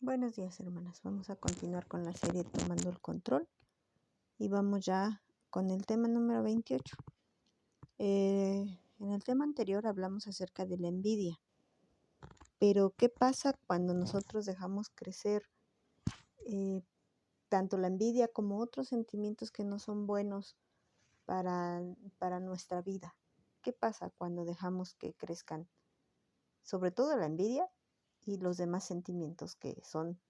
Buenos días, hermanas. Vamos a continuar con la serie Tomando el Control y vamos ya con el tema número 28. En el tema anterior hablamos acerca de la envidia, pero ¿qué pasa cuando nosotros dejamos crecer tanto la envidia como otros sentimientos que no son buenos para nuestra vida? ¿Qué pasa cuando dejamos que crezcan, sobre todo la envidia y los demás sentimientos que son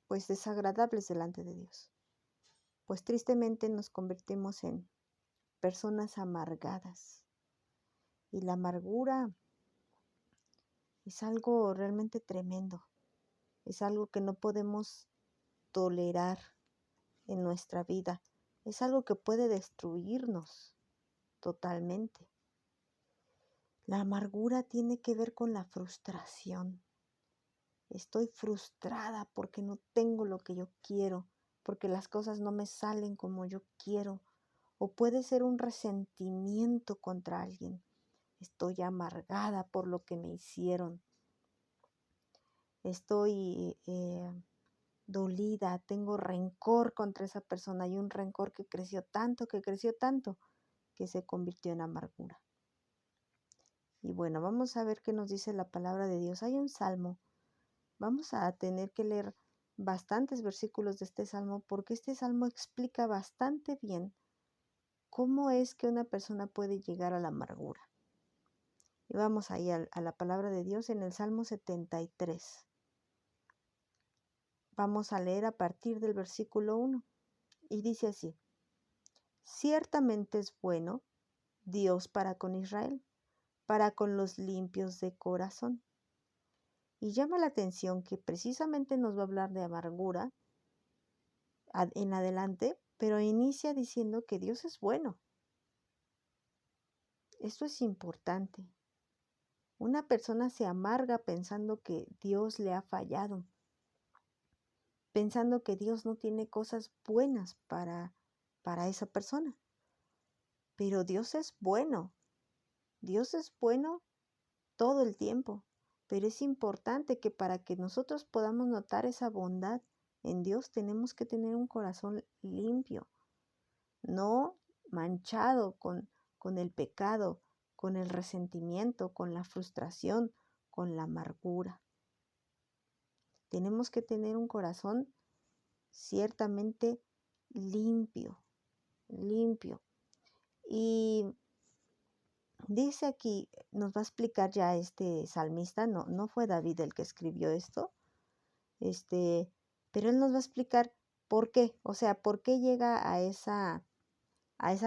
pues desagradables delante de Dios? Pues tristemente nos convertimos en personas amargadas. Y la amargura es algo realmente tremendo. Es algo que no podemos tolerar en nuestra vida. Es algo que puede destruirnos totalmente. La amargura tiene que ver con la frustración. Estoy frustrada porque no tengo lo que yo quiero, porque las cosas no me salen como yo quiero. O puede ser un resentimiento contra alguien. Estoy amargada por lo que me hicieron. Estoy dolida, tengo rencor contra esa persona y un rencor que creció tanto, que se convirtió en amargura. Y bueno, vamos a ver qué nos dice la palabra de Dios. Hay un salmo. Vamos a tener que leer bastantes versículos de este salmo porque este salmo explica bastante bien cómo es que una persona puede llegar a la amargura. Y vamos ahí a la palabra de Dios en el Salmo 73. Vamos a leer a partir del versículo 1. Y dice así: Ciertamente es bueno Dios para con Israel, para con los limpios de corazón. Y llama la atención que precisamente nos va a hablar de amargura en adelante, pero inicia diciendo que Dios es bueno. Esto es importante. Una persona se amarga pensando que Dios le ha fallado, pensando que Dios no tiene cosas buenas para esa persona. Pero Dios es bueno. Dios es bueno todo el tiempo. Pero es importante que para que nosotros podamos notar esa bondad en Dios, tenemos que tener un corazón limpio, no manchado con el pecado, con el resentimiento, con la frustración, con la amargura. Tenemos que tener un corazón ciertamente limpio. Y dice aquí, nos va a explicar ya este salmista, no fue David el que escribió esto, pero él nos va a explicar por qué, o sea, por qué llega a esa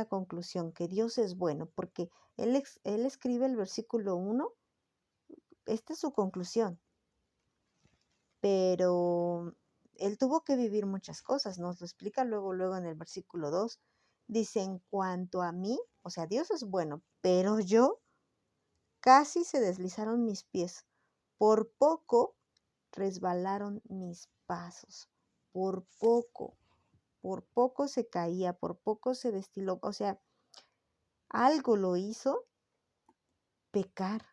conclusión, que Dios es bueno, porque él escribe el versículo 1, esta es su conclusión, pero él tuvo que vivir muchas cosas, nos lo explica luego en el versículo 2, dice: en cuanto a mí, o sea, Dios es bueno, pero yo casi se deslizaron mis pies, por poco resbalaron mis pasos, por poco se caía, por poco se destiló, o sea, algo lo hizo pecar,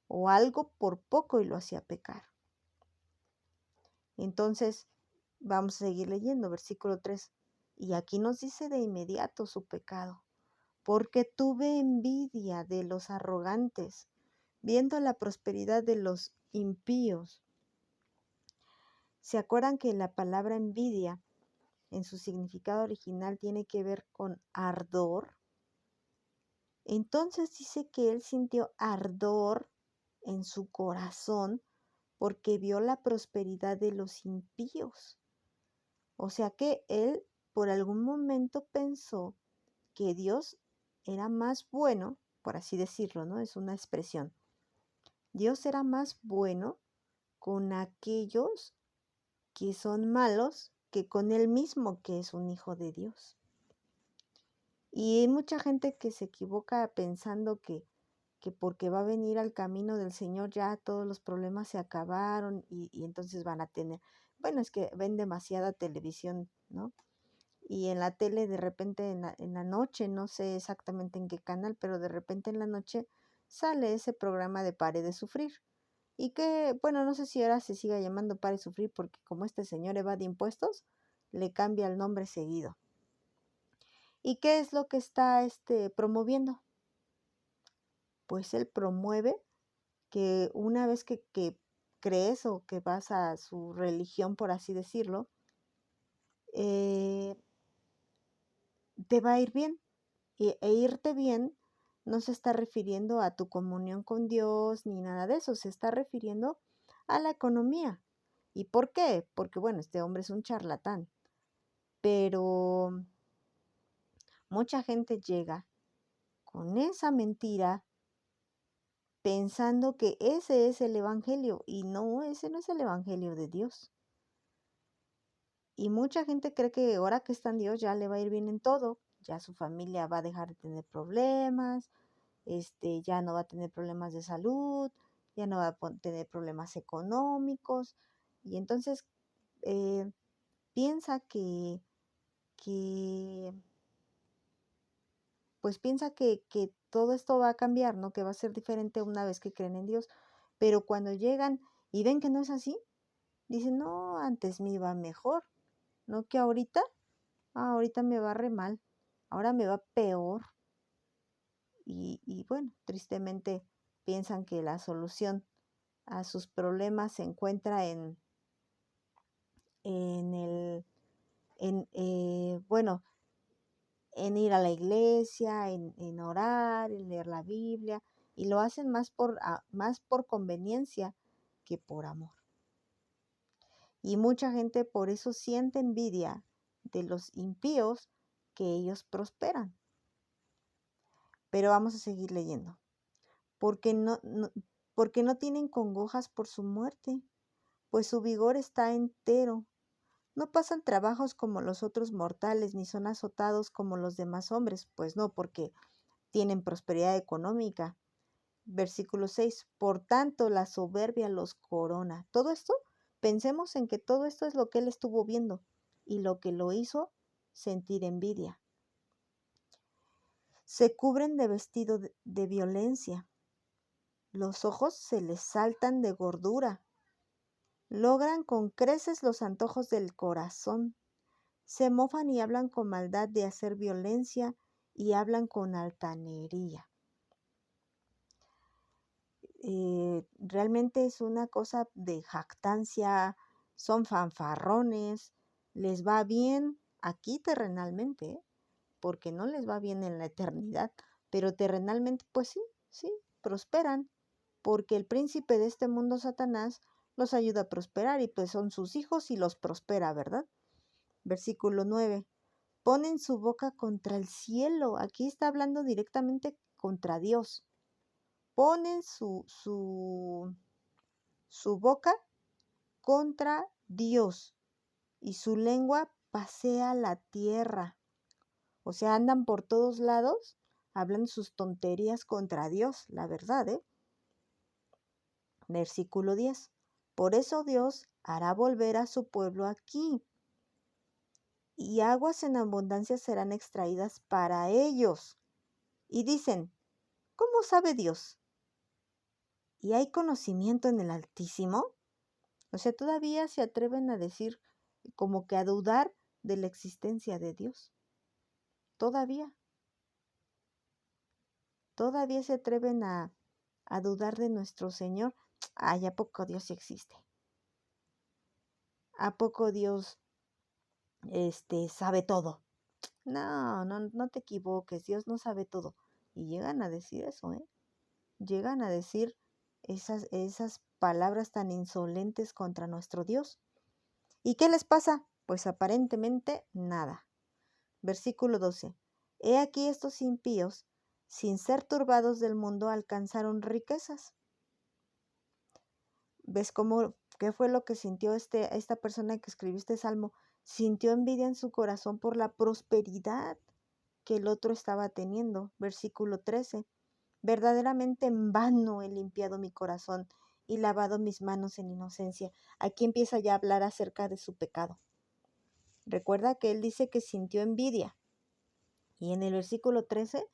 o algo por poco y lo hacía pecar. Entonces, vamos a seguir leyendo, versículo 3. Y aquí nos dice de inmediato su pecado: porque tuve envidia de los arrogantes, viendo la prosperidad de los impíos. ¿Se acuerdan que la palabra envidia en su significado original tiene que ver con ardor? Entonces dice que él sintió ardor en su corazón porque vio la prosperidad de los impíos. O sea que él por algún momento pensó que Dios era más bueno, por así decirlo, ¿no? Es una expresión. Dios era más bueno con aquellos que son malos que con él mismo, que es un hijo de Dios. Y hay mucha gente que se equivoca pensando que porque va a venir al camino del Señor ya todos los problemas se acabaron y entonces van a tener, bueno, es que ven demasiada televisión, ¿no? Y en la tele de repente en la noche, no sé exactamente en qué canal, pero de repente en la noche sale ese programa de Pare de Sufrir. y que, bueno, no sé si ahora se siga llamando Pare Sufrir porque como este señor evade impuestos, le cambia el nombre seguido. ¿Y qué es lo que está promoviendo? Pues él promueve que una vez que crees o que vas a su religión, por así decirlo, eh, te va a ir bien. E irte bien no se está refiriendo a tu comunión con Dios ni nada de eso, se está refiriendo a la economía. ¿Y por qué? Porque bueno, este hombre es un charlatán, pero mucha gente llega con esa mentira pensando que ese es el evangelio y no, ese no es el evangelio de Dios. Y mucha gente cree que ahora que está en Dios ya le va a ir bien en todo, ya su familia va a dejar de tener problemas, ya no va a tener problemas de salud, ya no va a tener problemas económicos. Y entonces eh, piensa que, pues piensa que todo esto va a cambiar, ¿no? Que va a ser diferente una vez que creen en Dios. Pero cuando llegan y ven que no es así, dicen, no, antes me iba mejor, ¿no? Que ahorita, ahorita me va re mal, ahora me va peor. Y bueno, tristemente piensan que la solución a sus problemas se encuentra en el, bueno, en ir a la iglesia, en orar, en leer la Biblia, y lo hacen más por conveniencia que por amor. Y mucha gente por eso siente envidia de los impíos que ellos prosperan. Pero vamos a seguir leyendo. Porque porque no tienen congojas por su muerte, pues su vigor está entero. No pasan trabajos como los otros mortales, ni son azotados como los demás hombres, pues no, porque tienen prosperidad económica. Versículo 6. Por tanto, la soberbia los corona. Todo esto, pensemos en que todo esto es lo que él estuvo viendo y lo que lo hizo sentir envidia. Se cubren de vestido de violencia. Los ojos se les saltan de gordura. Logran con creces los antojos del corazón. Se mofan y hablan con maldad de hacer violencia y hablan con altanería. Realmente es una cosa de jactancia, son fanfarrones, les va bien aquí terrenalmente, porque no les va bien en la eternidad, pero terrenalmente pues sí, sí, prosperan, porque el príncipe de este mundo, Satanás, los ayuda a prosperar y pues son sus hijos y los prospera, ¿verdad? Versículo 9. Ponen su boca contra el cielo. Aquí está hablando directamente contra Dios. Ponen su boca contra Dios y su lengua pasea la tierra. O sea, andan por todos lados, hablan sus tonterías contra Dios, la verdad, ¿eh? Versículo 10. Por eso Dios hará volver a su pueblo aquí, y aguas en abundancia serán extraídas para ellos. Y dicen, ¿cómo sabe Dios? ¿Y hay conocimiento en el Altísimo? O sea, todavía se atreven a decir, como que a dudar de la existencia de Dios. Todavía se atreven a dudar de nuestro Señor. Ay, ¿a poco Dios sí existe? ¿A poco Dios sabe todo? No, no, no te equivoques, Dios no sabe todo. Y llegan a decir eso, ¿eh? Llegan a decir esas palabras tan insolentes contra nuestro Dios. ¿Y qué les pasa? Pues aparentemente nada. Versículo 12. He aquí estos impíos, sin ser turbados del mundo, alcanzaron riquezas. ¿Ves qué fue lo que sintió esta persona que escribió este salmo? Sintió envidia en su corazón por la prosperidad que el otro estaba teniendo. Versículo 13. Verdaderamente en vano he limpiado mi corazón y lavado mis manos en inocencia. Aquí empieza ya a hablar acerca de su pecado. Recuerda que él dice que sintió envidia. Y en el versículo 13,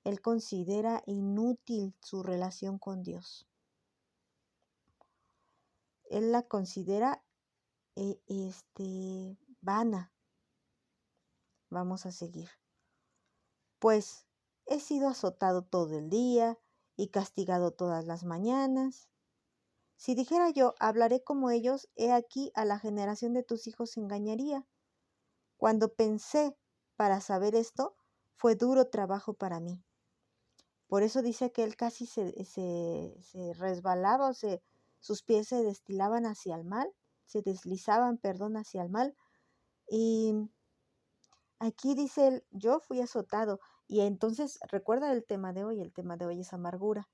él considera inútil su relación con Dios. él la considera vana. Vamos a seguir. Pues he sido azotado todo el día y castigado todas las mañanas. Si dijera yo, hablaré como ellos, he aquí a la generación de tus hijos engañaría. Cuando pensé para saber esto, fue duro trabajo para mí. Por eso dice que él casi se resbalaba, sus pies se destilaban hacia el mal, se deslizaban, perdón, hacia el mal. Y aquí dice él, yo fui azotado. Y entonces recuerda el tema de hoy es amargura.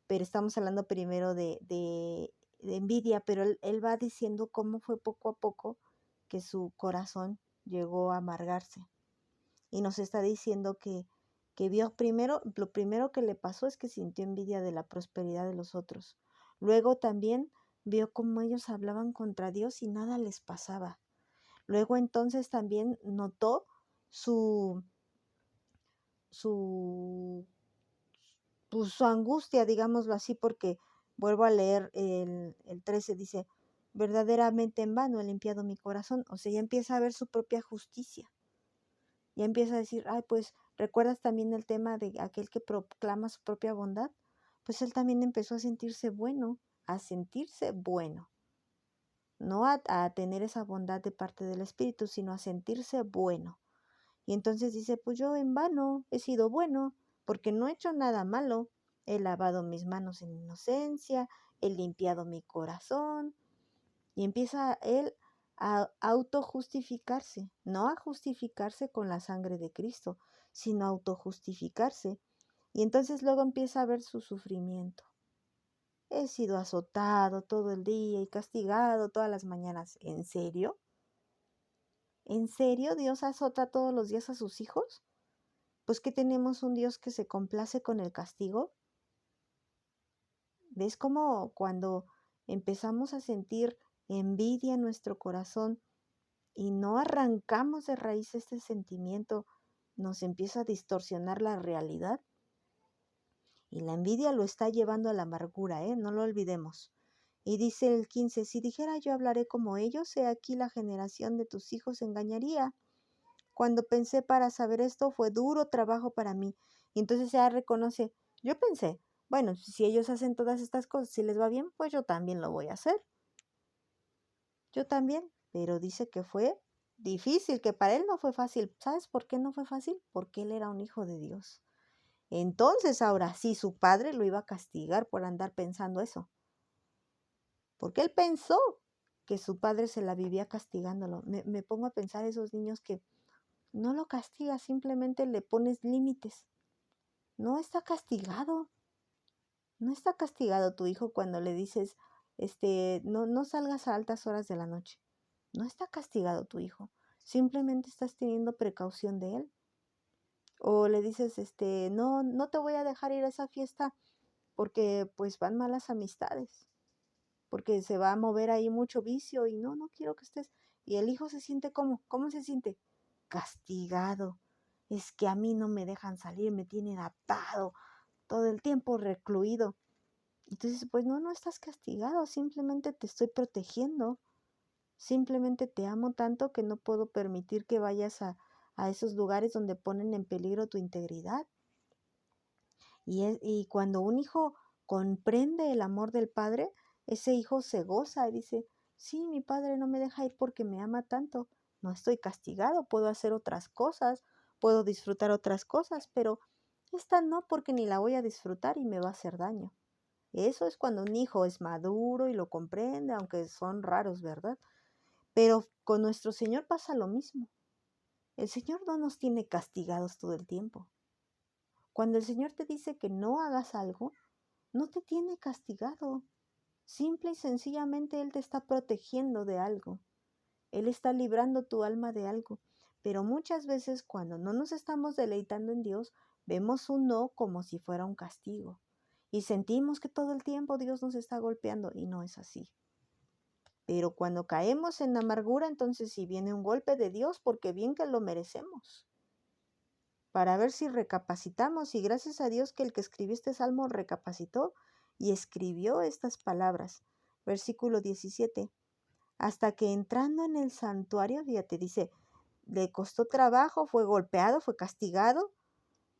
Pero estamos hablando primero de envidia, pero él va diciendo cómo fue poco a poco que su corazón llegó a amargarse. Y nos está diciendo que vio primero, lo primero que le pasó es que sintió envidia de la prosperidad de los otros. Luego también vio cómo ellos hablaban contra Dios y nada les pasaba. Luego entonces también notó su, su, pues, su angustia, digámoslo así, porque vuelvo a leer el 13, dice, verdaderamente en vano he limpiado mi corazón. O sea, ya empieza a ver su propia justicia. Ya empieza a decir, ay, pues, ¿recuerdas también el tema de aquel que proclama su propia bondad? Pues él también empezó a sentirse bueno, no a tener esa bondad de parte del Espíritu, sino a sentirse bueno. Y entonces dice, pues yo en vano he sido bueno, porque no he hecho nada malo. He lavado mis manos en inocencia, he limpiado mi corazón. Y empieza él a autojustificarse, no a justificarse con la sangre de Cristo, sino a autojustificarse. Y entonces luego empieza a ver su sufrimiento. He sido azotado todo el día y castigado todas las mañanas. ¿En serio? ¿En serio Dios azota todos los días a sus hijos? Pues que tenemos un Dios que se complace con el castigo. ¿Ves cómo cuando empezamos a sentir envidia en nuestro corazón y no arrancamos de raíz este sentimiento, nos empieza a distorsionar la realidad? Y la envidia lo está llevando a la amargura, no lo olvidemos. Y dice el 15, si dijera yo hablaré como ellos, he aquí la generación de tus hijos engañaría. Cuando pensé para saber esto, fue duro trabajo para mí. Y entonces ella reconoce, yo pensé, bueno, si ellos hacen todas estas cosas, si les va bien, pues yo también lo voy a hacer. Yo también. Pero dice que fue difícil, que para él no fue fácil. ¿Sabes por qué no fue fácil? Porque él era un hijo de Dios. Entonces ahora sí, su padre lo iba a castigar por andar pensando eso. Porque él pensó que su padre se la vivía castigándolo. Me pongo a pensar esos niños que no lo castigas, simplemente le pones límites. No está castigado. No está castigado tu hijo cuando le dices, no salgas a altas horas de la noche. No está castigado tu hijo. Simplemente estás teniendo precaución de él. O le dices, no te voy a dejar ir a esa fiesta porque pues van malas amistades. Porque se va a mover ahí mucho vicio y no quiero que estés. Y el hijo se siente ¿cómo se siente? Castigado. Es que a mí no me dejan salir, me tienen atado, todo el tiempo recluido. Entonces, pues no estás castigado, simplemente te estoy protegiendo. Simplemente te amo tanto que no puedo permitir que vayas a esos lugares donde ponen en peligro tu integridad. Y cuando un hijo comprende el amor del padre, ese hijo se goza y dice, sí, mi padre no me deja ir porque me ama tanto. No estoy castigado, puedo hacer otras cosas, puedo disfrutar otras cosas, pero esta no porque ni la voy a disfrutar y me va a hacer daño. Eso es cuando un hijo es maduro y lo comprende, aunque son raros, ¿verdad? Pero con nuestro Señor pasa lo mismo. El Señor no nos tiene castigados todo el tiempo. Cuando el Señor te dice que no hagas algo, no te tiene castigado. Simple y sencillamente Él te está protegiendo de algo. Él está librando tu alma de algo. Pero muchas veces cuando no nos estamos deleitando en Dios, vemos un no como si fuera un castigo. Y sentimos que todo el tiempo Dios nos está golpeando y no es así. Pero cuando caemos en amargura, entonces sí viene un golpe de Dios porque bien que lo merecemos. Para ver si recapacitamos y gracias a Dios que el que escribió este salmo recapacitó y escribió estas palabras. versículo 17. Hasta que entrando en el santuario, fíjate, dice, le costó trabajo, fue golpeado, fue castigado,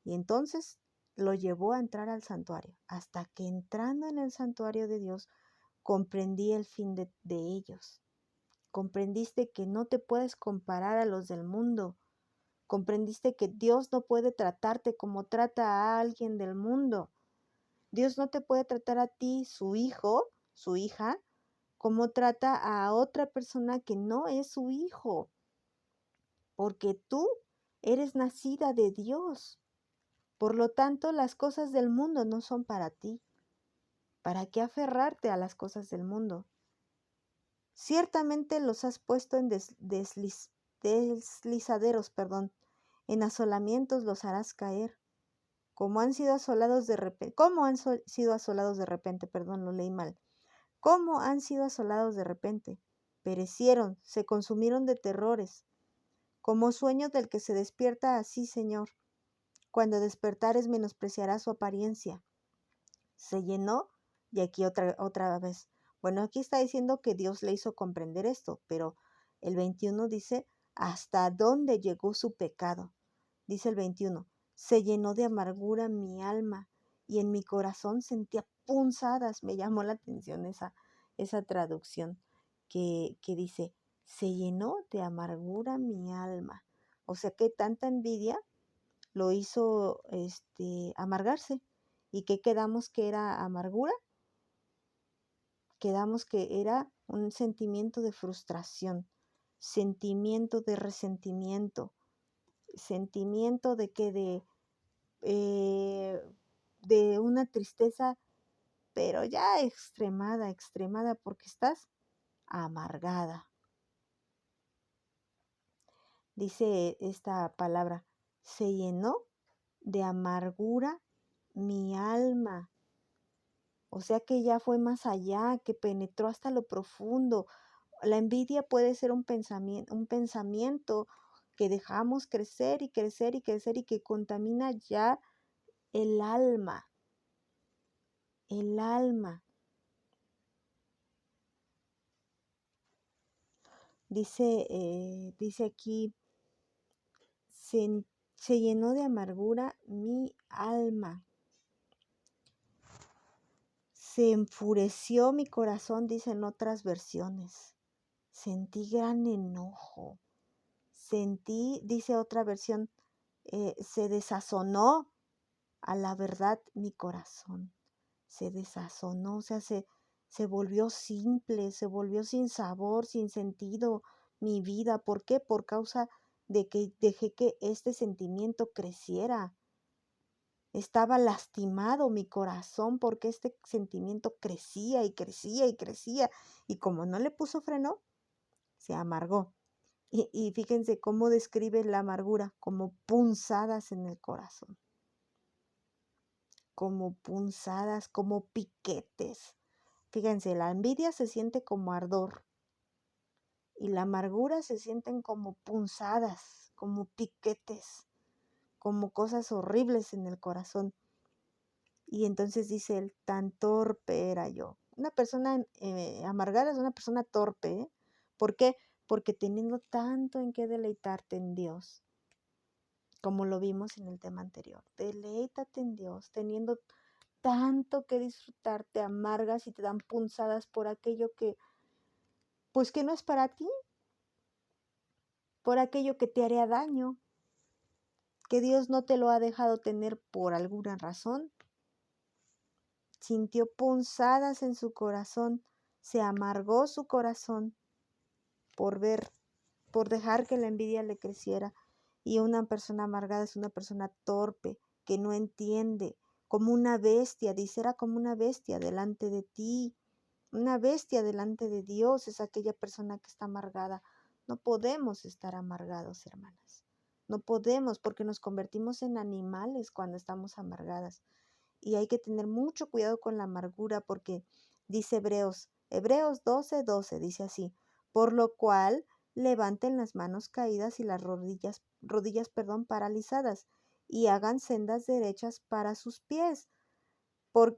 y entonces lo llevó a entrar al santuario. Hasta que entrando en el santuario de Dios, comprendí el fin de ellos. Comprendiste que no te puedes comparar a los del mundo. Comprendiste que Dios no puede tratarte como trata a alguien del mundo. Dios no te puede tratar a ti, su hijo, su hija, como trata a otra persona que no es su hijo. Porque tú eres nacida de Dios. Por lo tanto, las cosas del mundo no son para ti. ¿Para qué aferrarte a las cosas del mundo? Ciertamente los has puesto en deslizaderos, en asolamientos los harás caer. Como han sido asolados de repente, lo leí mal. ¿Cómo han sido asolados de repente? Perecieron, se consumieron de terrores. Como sueño del que se despierta así, Señor. Cuando despertares menospreciarás su apariencia. Se llenó, y aquí otra vez. Bueno, aquí está diciendo que Dios le hizo comprender esto, pero el 21 dice, ¿hasta dónde llegó su pecado? Dice el 21, se llenó de amargura mi alma y en mi corazón sentía punzadas. Me llamó la atención esa traducción que dice, se llenó de amargura mi alma. O sea que tanta envidia lo hizo amargarse. ¿Y qué quedamos que era amargura? Quedamos que era un sentimiento de frustración, sentimiento de resentimiento, sentimiento eh, de una tristeza, pero ya extremada, porque estás amargada. Dice esta palabra, se llenó de amargura mi alma. O sea que ya fue más allá, que penetró hasta lo profundo. La envidia puede ser un pensamiento que dejamos crecer y crecer y crecer y que contamina ya el alma. El alma. Dice aquí, se llenó de amargura mi alma. Se enfureció mi corazón, dicen otras versiones. Sentí gran enojo. Dice otra versión, se desazonó a la verdad mi corazón. Se desazonó, o sea, se volvió simple, se volvió sin sabor, sin sentido mi vida. ¿Por qué? Por causa de que dejé que este sentimiento creciera. Estaba lastimado mi corazón porque este sentimiento crecía y crecía y crecía. Y como no le puso freno, se amargó. Y fíjense cómo describe la amargura, como punzadas en el corazón, como punzadas, como piquetes. Fíjense, la envidia se siente como ardor y la amargura se sienten como punzadas, como piquetes, como cosas horribles en el corazón. Y entonces dice él, tan torpe era yo. Una persona amargada es una persona torpe, ¿eh? ¿Por qué? Porque teniendo tanto en qué deleitarte en Dios, como lo vimos en el tema anterior, deleítate en Dios, teniendo tanto que disfrutar, te amargas y te dan punzadas por aquello pues que no es para ti, por aquello que te haría daño, que Dios no te lo ha dejado tener por alguna razón. Sintió punzadas en su corazón, se amargó su corazón por dejar que la envidia le creciera. Y una persona amargada es una persona torpe, que no entiende, como una bestia, dice, era como una bestia delante de ti. Una bestia delante de Dios es aquella persona que está amargada. No podemos estar amargados, hermanas. No podemos porque nos convertimos en animales cuando estamos amargadas. Y hay que tener mucho cuidado con la amargura porque dice Hebreos 12:12, dice así, por lo cual levanten las manos caídas y las rodillas, paralizadas y hagan sendas derechas para sus pies.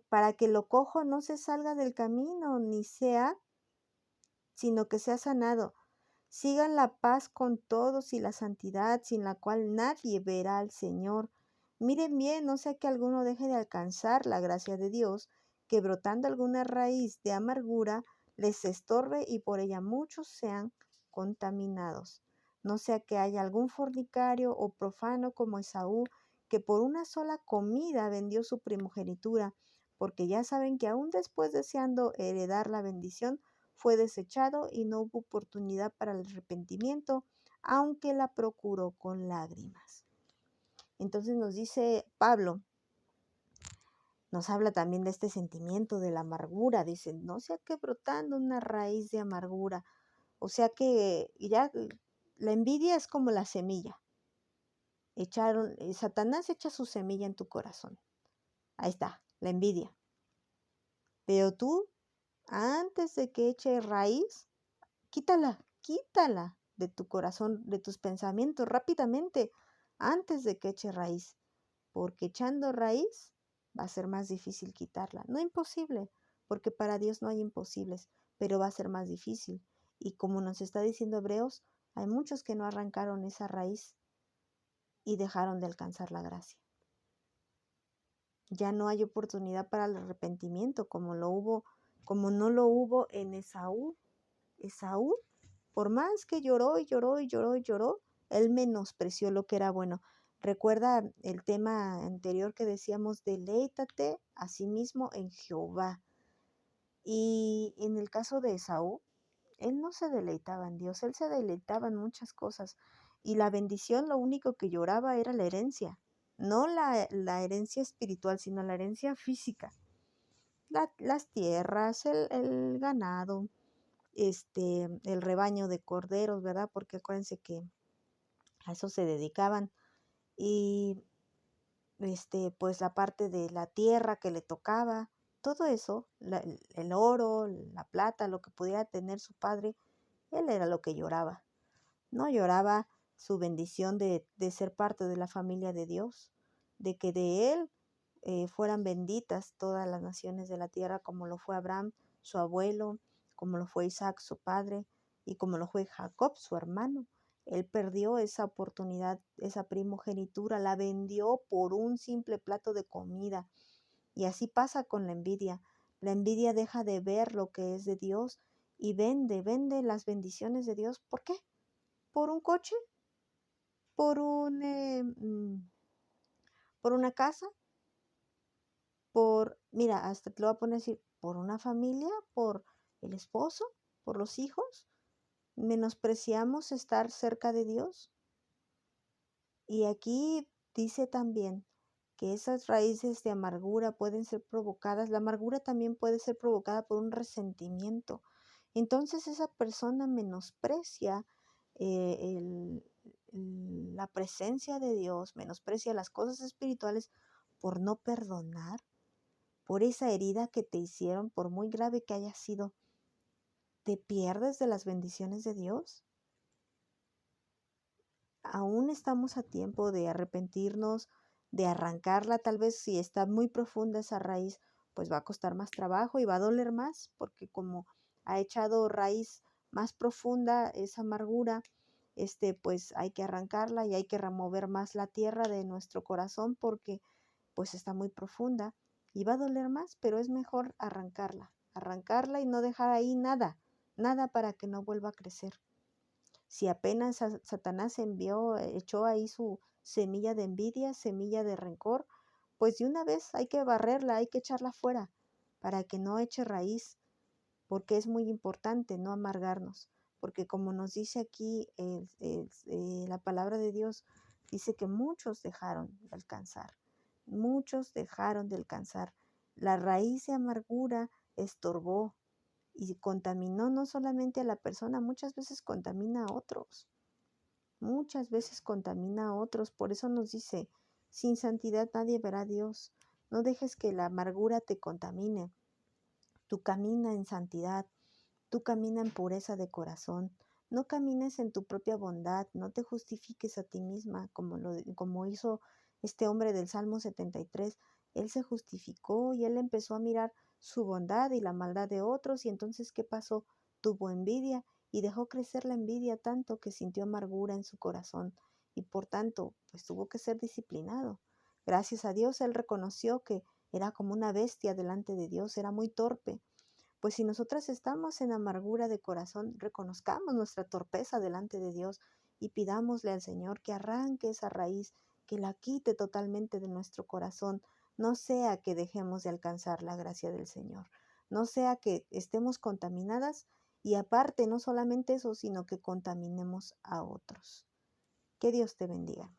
para que lo cojo no se salga del camino, sino que sea sanado. Sigan la paz con todos y la santidad, sin la cual nadie verá al Señor. Miren bien, no sea que alguno deje de alcanzar la gracia de Dios, que brotando alguna raíz de amargura les estorbe y por ella muchos sean contaminados. No sea que haya algún fornicario o profano como Esaú, que por una sola comida vendió su primogenitura, porque ya saben que aún después deseando heredar la bendición, fue desechado y no hubo oportunidad para el arrepentimiento, aunque la procuró con lágrimas. Entonces nos dice Pablo, nos habla también de este sentimiento de la amargura. Dice, no sea que brotando una raíz de amargura. O sea que ya la envidia es como la semilla. Satanás echa su semilla en tu corazón. Ahí está, la envidia. Pero tú, antes de que eche raíz, quítala de tu corazón, de tus pensamientos rápidamente, antes de que eche raíz, porque echando raíz va a ser más difícil quitarla. No imposible, porque para Dios no hay imposibles, pero va a ser más difícil. Y como nos está diciendo Hebreos, hay muchos que no arrancaron esa raíz y dejaron de alcanzar la gracia. Ya no hay oportunidad para el arrepentimiento como no lo hubo en Esaú. Esaú, por más que lloró y lloró y lloró y lloró, él menospreció lo que era bueno. Recuerda el tema anterior que decíamos, deleítate a sí mismo en Jehová. Y en el caso de Esaú, él no se deleitaba en Dios, él se deleitaba en muchas cosas. Y la bendición, lo único que lloraba era la herencia. No la herencia espiritual, sino la herencia física. Las tierras, el ganado, el rebaño de corderos, ¿verdad? Porque acuérdense que a eso se dedicaban. Y pues la parte de la tierra que le tocaba, todo eso, el oro, la plata, lo que pudiera tener su padre, él era lo que lloraba. No lloraba su bendición de ser parte de la familia de Dios, de que de él fueran benditas todas las naciones de la tierra, como lo fue Abraham, su abuelo, como lo fue Isaac, su padre, y como lo fue Jacob, su hermano. Él perdió esa oportunidad, esa primogenitura, la vendió por un simple plato de comida. Y así pasa con la envidia. La envidia deja de ver lo que es de Dios y vende las bendiciones de Dios. ¿Por qué? ¿Por un coche? ¿Por por una casa? Mira, hasta te lo voy a poner así, por una familia, por el esposo, por los hijos. Menospreciamos estar cerca de Dios. Y aquí dice también que esas raíces de amargura pueden ser provocadas, la amargura también puede ser provocada por un resentimiento. Entonces esa persona menosprecia la presencia de Dios, menosprecia las cosas espirituales por no perdonar, por esa herida que te hicieron, por muy grave que haya sido. ¿Te pierdes de las bendiciones de Dios? Aún estamos a tiempo de arrepentirnos, de arrancarla. Tal vez si está muy profunda esa raíz, pues va a costar más trabajo y va a doler más, porque como ha echado raíz más profunda esa amargura, pues hay que arrancarla y hay que remover más la tierra de nuestro corazón porque pues está muy profunda y va a doler más, pero es mejor arrancarla y no dejar ahí nada para que no vuelva a crecer. Si apenas Satanás echó ahí su semilla de envidia, semilla de rencor, pues de una vez hay que barrerla, hay que echarla fuera para que no eche raíz, porque es muy importante no amargarnos, porque como nos dice aquí la palabra de Dios, dice que muchos dejaron de alcanzar. La raíz de amargura estorbó y contaminó no solamente a la persona, muchas veces contamina a otros. Muchas veces contamina a otros. Por eso nos dice, sin santidad nadie verá a Dios. No dejes que la amargura te contamine. Tú camina en santidad. Tú camina en pureza de corazón. No camines en tu propia bondad. No te justifiques a ti misma como hizo este hombre del Salmo 73. Él se justificó y él empezó a mirar su bondad y la maldad de otros y entonces ¿qué pasó? Tuvo envidia y dejó crecer la envidia tanto que sintió amargura en su corazón y por tanto pues tuvo que ser disciplinado. Gracias a Dios él reconoció que era como una bestia delante de Dios, era muy torpe. Pues si nosotras estamos en amargura de corazón, reconozcamos nuestra torpeza delante de Dios y pidámosle al Señor que arranque esa raíz, que la quite totalmente de nuestro corazón, no sea que dejemos de alcanzar la gracia del Señor, no sea que estemos contaminadas y aparte no solamente eso, sino que contaminemos a otros. Que Dios te bendiga.